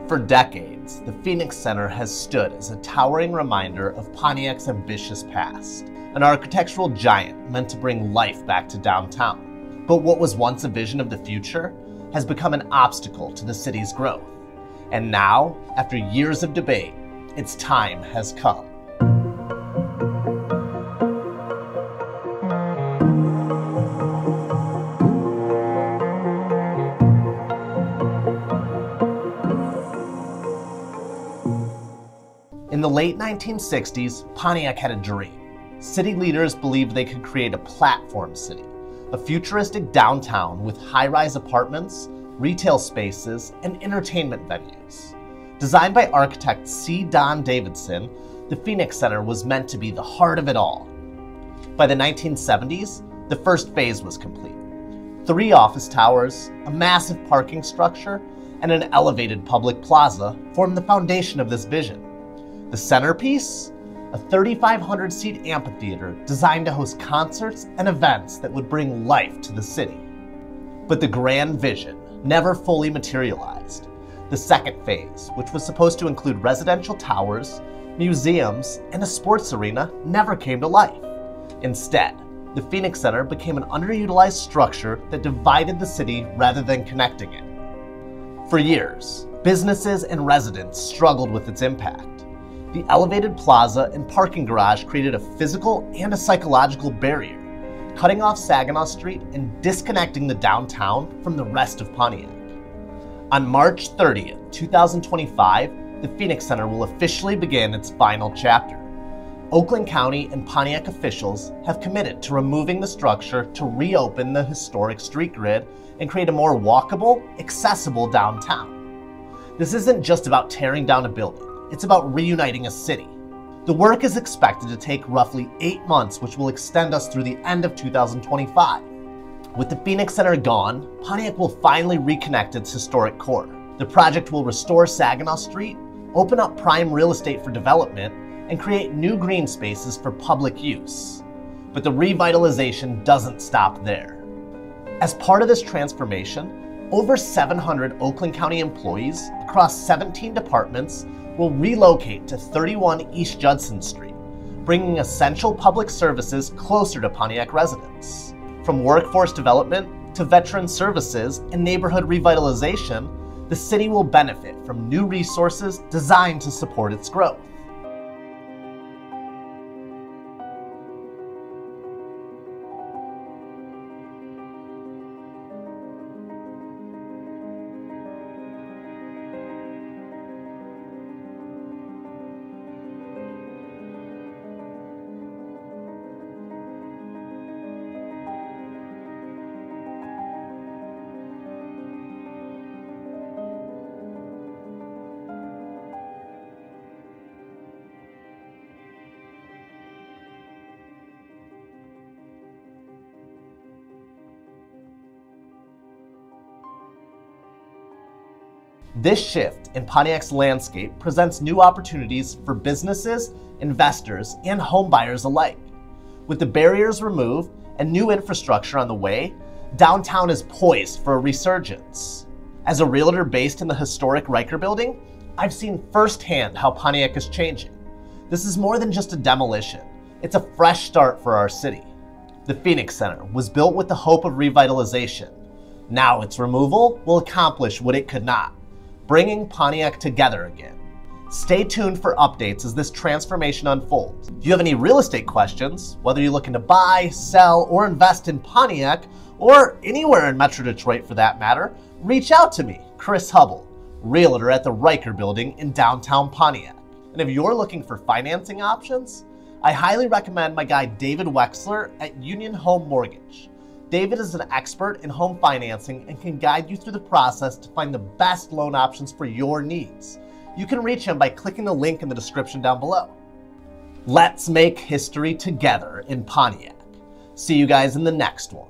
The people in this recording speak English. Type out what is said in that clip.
For decades, the Phoenix Center has stood as a towering reminder of Pontiac's ambitious past, an architectural giant meant to bring life back to downtown. But what was once a vision of the future has become an obstacle to the city's growth. And now, after years of debate, its time has come. In the late 1960s, Pontiac had a dream. City leaders believed they could create a platform city, a futuristic downtown with high-rise apartments, retail spaces, and entertainment venues. Designed by architect C. Don Davidson, the Phoenix Center was meant to be the heart of it all. By the 1970s, the first phase was complete. 3 office towers, a massive parking structure, and an elevated public plaza formed the foundation of this vision. The centerpiece? A 3,500-seat amphitheater designed to host concerts and events that would bring life to the city. But the grand vision never fully materialized. The second phase, which was supposed to include residential towers, museums, and a sports arena, never came to life. Instead, the Phoenix Center became an underutilized structure that divided the city rather than connecting it. For years, businesses and residents struggled with its impact. The elevated plaza and parking garage created a physical and a psychological barrier, cutting off Saginaw Street and disconnecting the downtown from the rest of Pontiac. On March 30th, 2025, the Phoenix Center will officially begin its final chapter. Oakland County and Pontiac officials have committed to removing the structure to reopen the historic street grid and create a more walkable, accessible downtown. This isn't just about tearing down a building. It's about reuniting a city. The work is expected to take roughly 8 months, which will extend us through the end of 2025. With the Phoenix Center gone, Pontiac will finally reconnect its historic core. The project will restore Saginaw Street, open up prime real estate for development, and create new green spaces for public use. But the revitalization doesn't stop there. As part of this transformation, over 700 Oakland County employees across 17 departments will relocate to 31 East Judson Street, bringing essential public services closer to Pontiac residents. From workforce development to veteran services and neighborhood revitalization, the city will benefit from new resources designed to support its growth. This shift in Pontiac's landscape presents new opportunities for businesses, investors, and homebuyers alike. With the barriers removed and new infrastructure on the way, downtown is poised for a resurgence. As a realtor based in the historic Riker Building, I've seen firsthand how Pontiac is changing. This is more than just a demolition. It's a fresh start for our city. The Phoenix Center was built with the hope of revitalization. Now its removal will accomplish what it could not, bringing Pontiac together again. Stay tuned for updates as this transformation unfolds. If you have any real estate questions, whether you're looking to buy, sell, or invest in Pontiac, or anywhere in Metro Detroit for that matter, reach out to me, Chris Hubble, realtor at the Riker Building in downtown Pontiac. And if you're looking for financing options, I highly recommend my guy David Wexler at Union Home Mortgage. David is an expert in home financing and can guide you through the process to find the best loan options for your needs. You can reach him by clicking the link in the description down below. Let's make history together in Pontiac. See you guys in the next one.